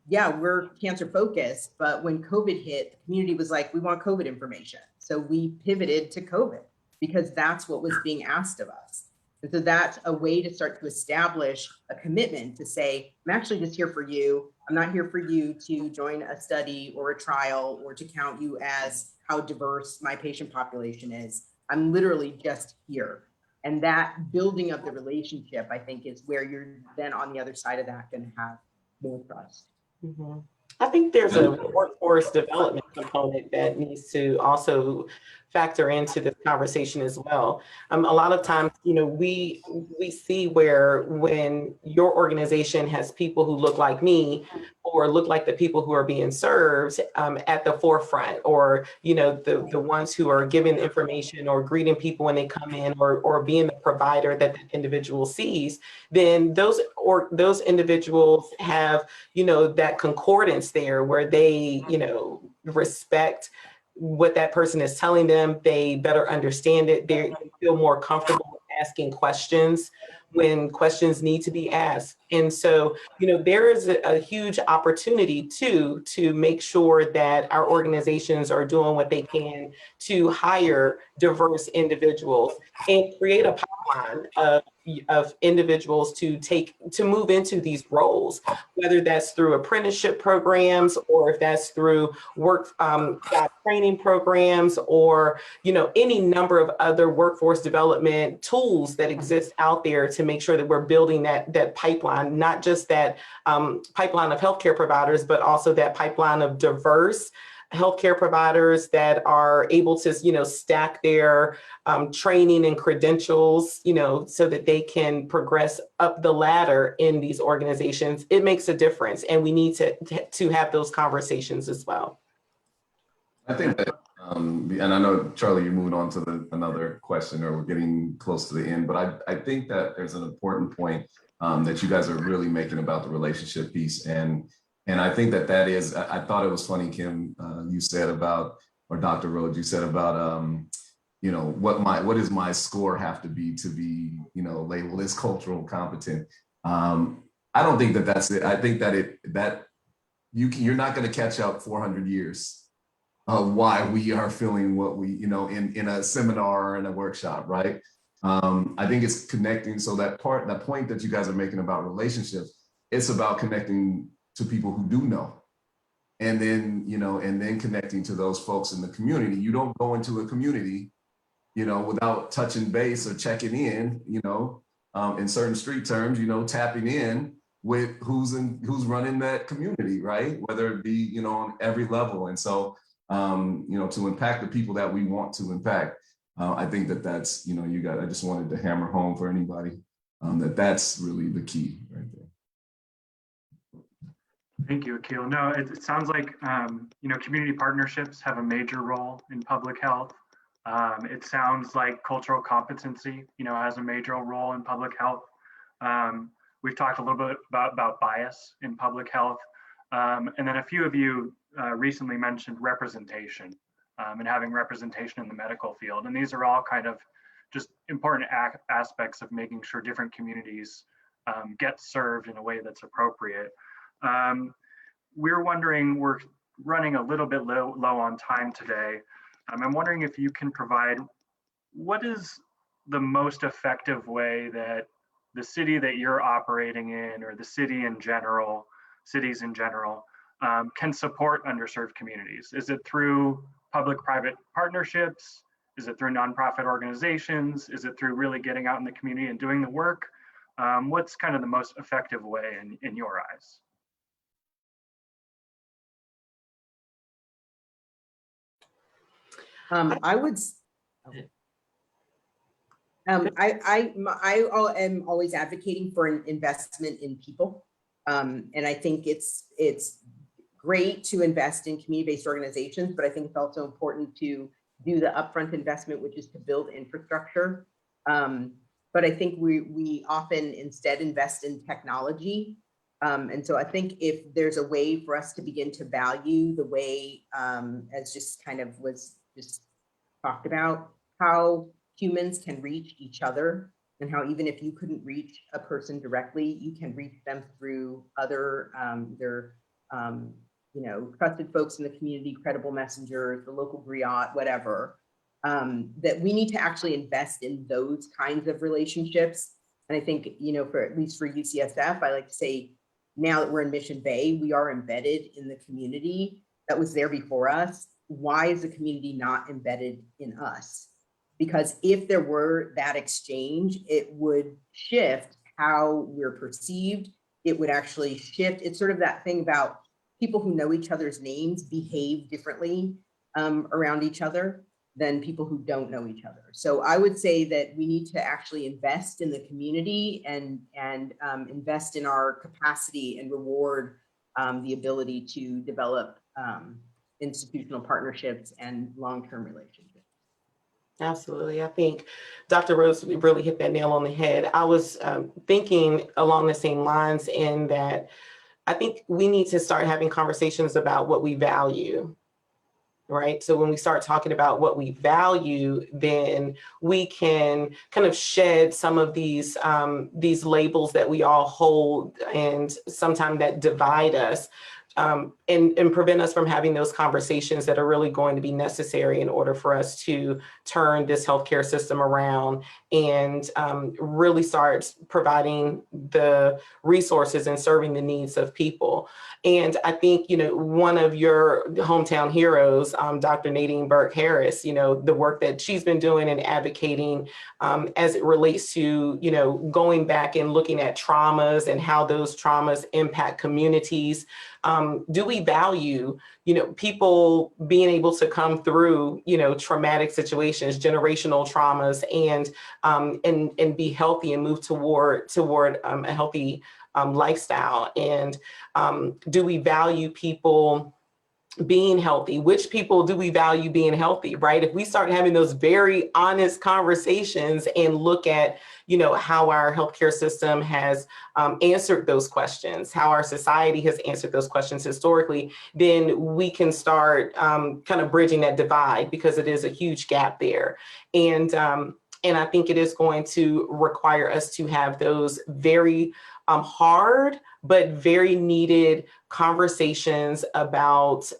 yeah, we're cancer focused, but when COVID hit, the community was like, we want COVID information. So we pivoted to COVID because that's what was being asked of us. And so that's a way to start to establish a commitment to say, I'm actually just here for you. I'm not here for you to join a study or a trial or to count you as how diverse my patient population is. I'm literally just here. And that building of the relationship, I think, is where you're then on the other side of that going to have more trust. Mm-hmm. I think there's a workforce development component that needs to also factor into this conversation as well. A lot of times, you know, we see where when your organization has people who look like me or look like the people who are being served at the forefront, or, you know, the ones who are giving information or greeting people when they come in, or being the provider that the individual sees, then those individuals have, you know, that concordance there where they, you know, respect what that person is telling them. They better understand it. They feel more comfortable asking questions when questions need to be asked. And so, you know, there is a huge opportunity too, to make sure that our organizations are doing what they can to hire diverse individuals and create a pipeline of individuals to move into these roles, whether that's through apprenticeship programs, or if that's through work job training programs, or, you know, any number of other workforce development tools that exist out there to make sure that we're building that pipeline, not just that pipeline of healthcare providers, but also that pipeline of diverse healthcare providers that are able to, you know, stack their training and credentials, you know, so that they can progress up the ladder in these organizations. It makes a difference, and we need to have those conversations as well. I think that, and I know, Charlie, you're moving on to another question, or we're getting close to the end, but I think that there's an important point that you guys are really making about the relationship piece. And I think that is, I thought it was funny, Kim, you said about, or Dr. Rhodes, you said about, you know, what does my score have to be, you know, labeled as cultural competent? I don't think that that's it. I think that you're not going to catch up 400 years of why we are feeling what we, you know, in a seminar or in a workshop, right? I think it's connecting. So that point that you guys are making about relationships, it's about connecting to people who do know. And then, you know, and then connecting to those folks in the community. You don't go into a community, you know, without touching base or checking in, you know, in certain street terms, you know, tapping in with who's running that community, right? Whether it be, you know, on every level. And so, you know, to impact the people that we want to impact, I think that's, you know, I just wanted to hammer home for anybody that's really the key right there. Thank you, Akil. No, it sounds like, you know, community partnerships have a major role in public health. It sounds like cultural competency, you know, has a major role in public health. We've talked a little bit about bias in public health. And then a few of you recently mentioned representation and having representation in the medical field. And these are all kind of just important aspects of making sure different communities get served in a way that's appropriate. We're running a little bit low on time today. I'm wondering if you can provide, what is the most effective way that the city that you're operating in, or the cities in general, can support underserved communities? Is it through public-private partnerships? Is it through nonprofit organizations? Is it through really getting out in the community and doing the work? What's kind of the most effective way in your eyes? I would. I am always advocating for an investment in people, and I think it's great to invest in community-based organizations, but I think it's also important to do the upfront investment, which is to build infrastructure. But I think we often instead invest in technology. And so I think if there's a way for us to begin to value the way, as just kind of was just talked about, how humans can reach each other, and how even if you couldn't reach a person directly, you can reach them through other you know, trusted folks in the community, credible messengers, the local griot, whatever, that we need to actually invest in those kinds of relationships. And I think, you know, at least for UCSF, I like to say, now that we're in Mission Bay, we are embedded in the community that was there before us. Why is the community not embedded in us? Because if there were that exchange, it would shift how we're perceived. It would actually shift. It's sort of that thing about people who know each other's names behave differently around each other. than people who don't know each other. So I would say that we need to actually invest in the community and invest in our capacity and reward the ability to develop institutional partnerships and long-term relationships. Absolutely. I think Dr. Rose really hit that nail on the head. I was thinking along the same lines in that I think we need to start having conversations about what we value, right? So when we start talking about what we value, then we can kind of shed some of these labels that we all hold and sometimes that divide us. And prevent us from having those conversations that are really going to be necessary in order for us to turn this healthcare system around and really start providing the resources and serving the needs of people. And I think, one of your hometown heroes, Dr. Nadine Burke-Harris, the work that she's been doing and advocating as it relates to, going back and looking at traumas and how those traumas impact communities. Do we value, people being able to come through, traumatic situations, generational traumas, and be healthy and move toward a healthy lifestyle? And do we value people being healthy? Which people do we value being healthy, right? If we start having those very honest conversations and look at, how our healthcare system has answered those questions, how our society has answered those questions historically, then we can start kind of bridging that divide, because it is a huge gap there. And I think it is going to require us to have those very hard but very needed conversations about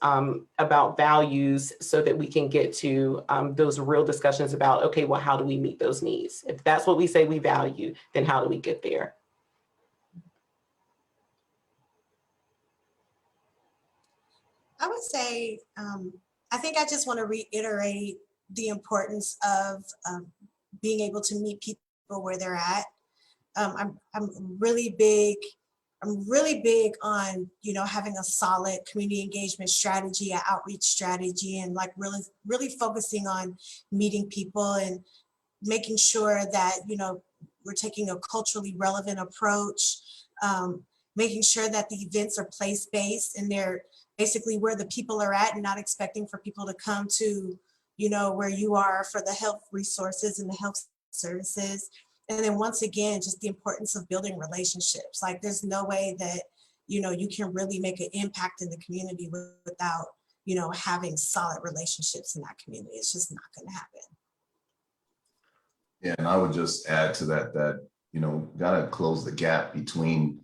values, so that we can get to those real discussions about, okay, well, how do we meet those needs? If that's what we say we value, then how do we get there? I would say, I think I just want to reiterate the importance of being able to meet people where they're at. I'm really big on, having a solid community engagement strategy, an outreach strategy, and like really focusing on meeting people and making sure that, we're taking a culturally relevant approach, making sure that the events are place-based and they're basically where the people are at, and not expecting for people to come to, where you are for the health resources and the health services. And then once again, just the importance of building relationships. Like, there's no way that, you can really make an impact in the community without, having solid relationships in that community. It's just not going to happen. Yeah, and I would just add to that, gotta close the gap between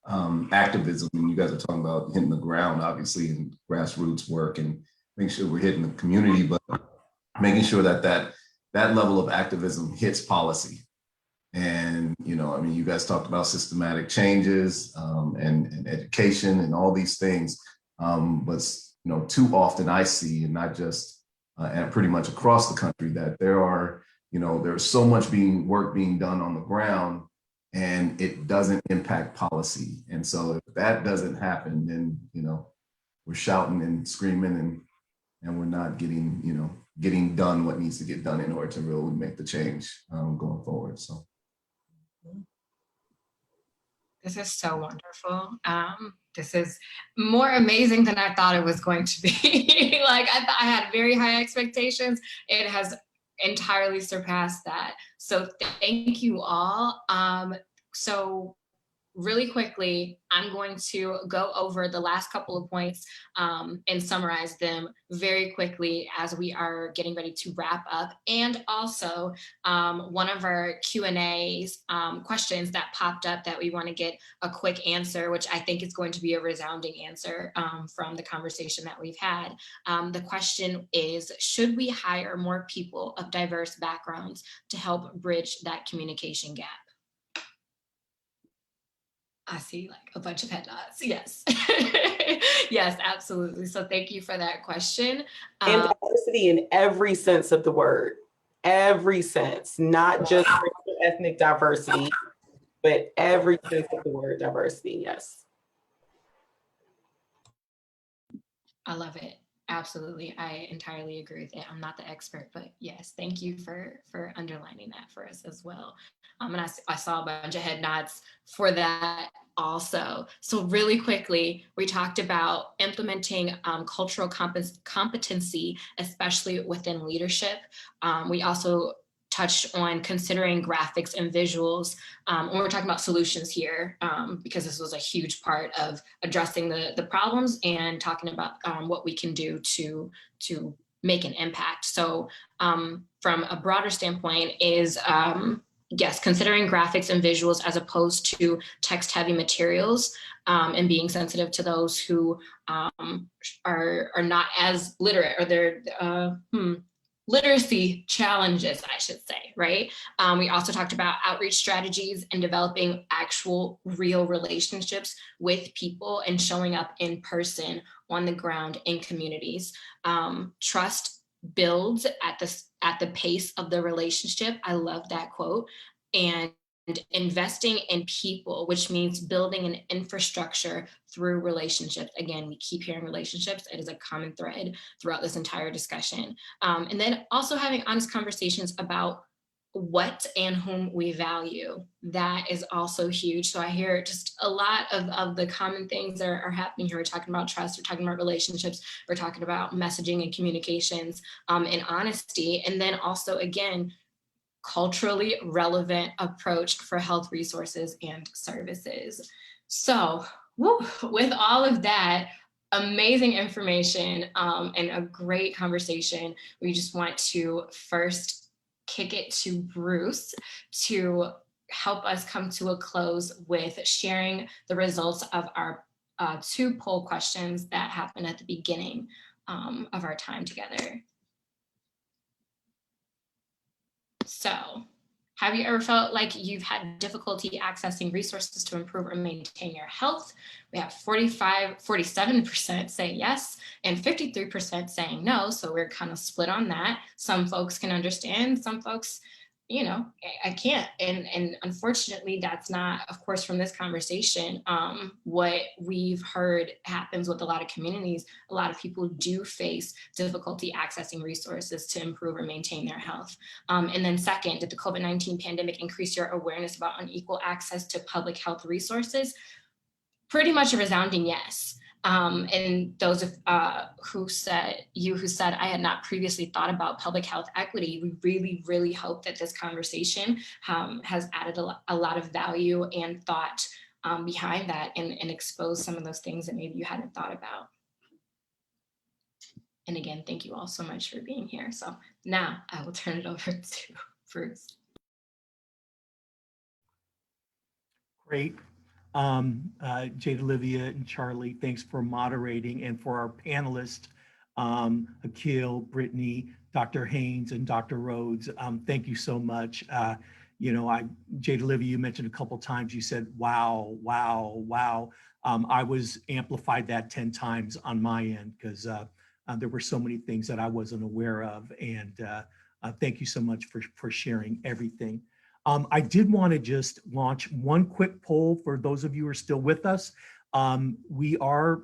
activism. And you guys are talking about hitting the ground, obviously, in grassroots work, and making sure we're hitting the community, but making sure that level of activism hits policy. And, you guys talked about systematic changes and education and all these things. But, too often I see, and not just, and pretty much across the country, that there's so much work being done on the ground, and it doesn't impact policy. And so if that doesn't happen, then, we're shouting and screaming and we're not getting done what needs to get done in order to really make the change going forward. So. This is so wonderful. This is more amazing than I thought it was going to be. Like, I had very high expectations. It has entirely surpassed that. So thank you all. So really quickly, I'm going to go over the last couple of points and summarize them very quickly as we are getting ready to wrap up. And also one of our Q&A's questions that popped up that we want to get a quick answer, which I think is going to be a resounding answer from the conversation that we've had. The question is, should we hire more people of diverse backgrounds to help bridge that communication gap? I see like a bunch of head nods. Yes. Yes, absolutely. So thank you for that question. And diversity in every sense of the word, every sense, not just ethnic diversity, but every sense of the word diversity. Yes. I love it. Absolutely. I entirely agree with it. I'm not the expert, but yes, thank you for underlining that for us as well. And I saw a bunch of head nods for that also. So really quickly, we talked about implementing cultural competency, especially within leadership. We also touched on considering graphics and visuals when we're talking about solutions here, because this was a huge part of addressing the problems and talking about what we can do to make an impact. So from a broader standpoint is, yes, considering graphics and visuals as opposed to text heavy materials, and being sensitive to those who are not as literate, or they're literacy challenges, I should say, right? We also talked about outreach strategies and developing actual real relationships with people and showing up in person on the ground in communities. Trust builds at the pace of the relationship. I love that quote. And investing in people, which means building an infrastructure through relationships. Again, we keep hearing relationships. It is a common thread throughout this entire discussion. And then also having honest conversations about what and whom we value. That is also huge. So I hear just a lot of the common things that are happening here. We're talking about trust, we're talking about relationships, we're talking about messaging and communications, and honesty. And then also, again, culturally relevant approach for health resources and services. So with all of that amazing information and a great conversation, we just want to first kick it to Bruce to help us come to a close with sharing the results of our 2 poll questions that happened at the beginning of our time together. So, have you ever felt like you've had difficulty accessing resources to improve or maintain your health? We have 47% saying yes and 53% saying no. So we're kind of split on that. Some folks can understand, some folks, you know, I can't. And unfortunately, that's not, of course, from this conversation, what we've heard happens with a lot of communities. A lot of people do face difficulty accessing resources to improve or maintain their health. And then second, did the COVID-19 pandemic increase your awareness about unequal access to public health resources? Pretty much a resounding yes. And those who said I had not previously thought about public health equity, we really, really hope that this conversation has added a lot of value and thought behind that, and exposed some of those things that maybe you hadn't thought about. And again, thank you all so much for being here. So now I will turn it over to Bruce. Great. Jade, Olivia, and Charlie, thanks for moderating, and for our panelists, Akil, Brittany, Dr. Haynes, and Dr. Rhodes. Thank you so much. You know, Jade, Olivia, you mentioned a couple times, you said, wow, wow, wow. I was amplified that 10 times on my end, because there were so many things that I wasn't aware of. And thank you so much for sharing everything. I did want to just launch one quick poll for those of you who are still with us. We are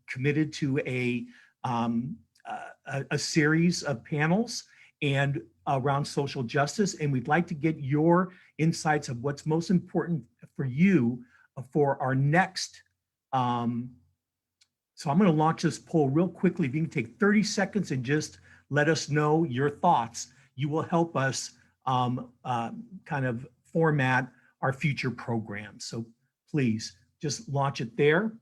committed to a series of panels and around social justice, and we'd like to get your insights of what's most important for you for our next. So I'm going to launch this poll real quickly. If you can take 30 seconds and just let us know your thoughts, you will help us kind of format our future programs. So please just launch it there.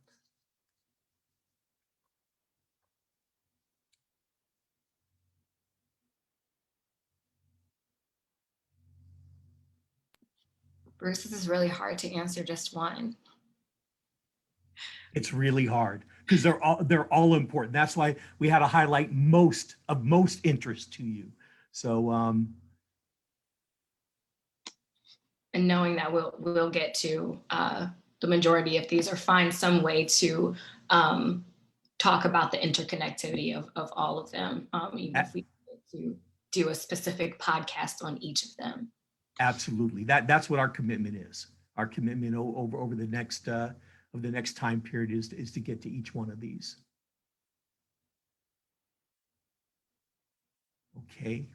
Bruce, this is really hard to answer just one. It's really hard because they're all important. That's why we had to highlight most interest to you. So and knowing that we'll get to the majority of these, or find some way to talk about the interconnectivity of all of them, even if we to do a specific podcast on each of them. Absolutely, that's what our commitment is. Our commitment over the next time period is to get to each one of these. Okay.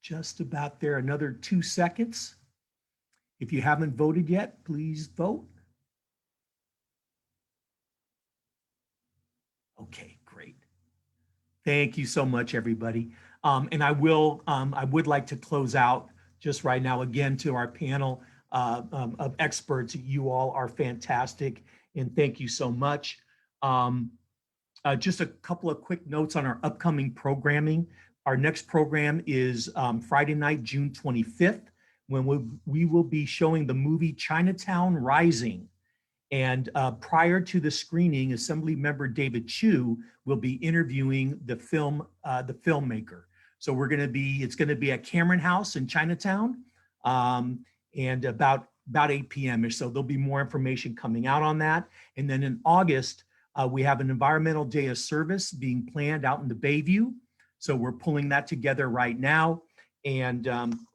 Just about there, another 2 seconds. If you haven't voted yet, please vote. Okay, great. Thank you so much, everybody. And I would like to close out just right now again to our panel of experts. You all are fantastic, and thank you so much. Just a couple of quick notes on our upcoming programming. Our next program is Friday night, June 25th, when we will be showing the movie Chinatown Rising. And prior to the screening, Assembly Member David Chu will be interviewing the filmmaker. So it's gonna be at Cameron House in Chinatown, and about 8 p.m. So there'll be more information coming out on that. And then in August, we have an Environmental Day of Service being planned out in the Bayview. So we're pulling that together right now, and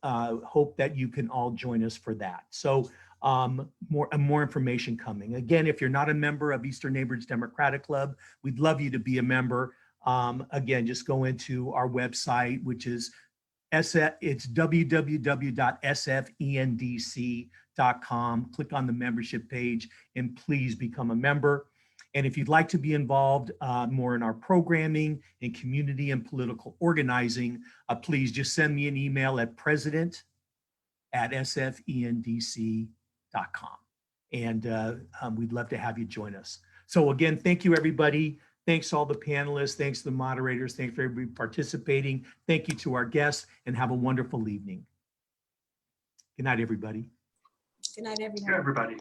hope that you can all join us for that. So more information coming. Again, if you're not a member of Eastern Neighborhoods Democratic Club, we'd love you to be a member. Again, just go into our website, which is it's www.sfendc.com. Click on the membership page and please become a member. And if you'd like to be involved more in our programming and community and political organizing, please just send me an email at president@sfendc.com. And we'd love to have you join us. So again, thank you, everybody. Thanks to all the panelists. Thanks to the moderators. Thanks for everybody participating. Thank you to our guests, and have a wonderful evening. Good night, everybody. Good night, everyone. Yeah, everybody.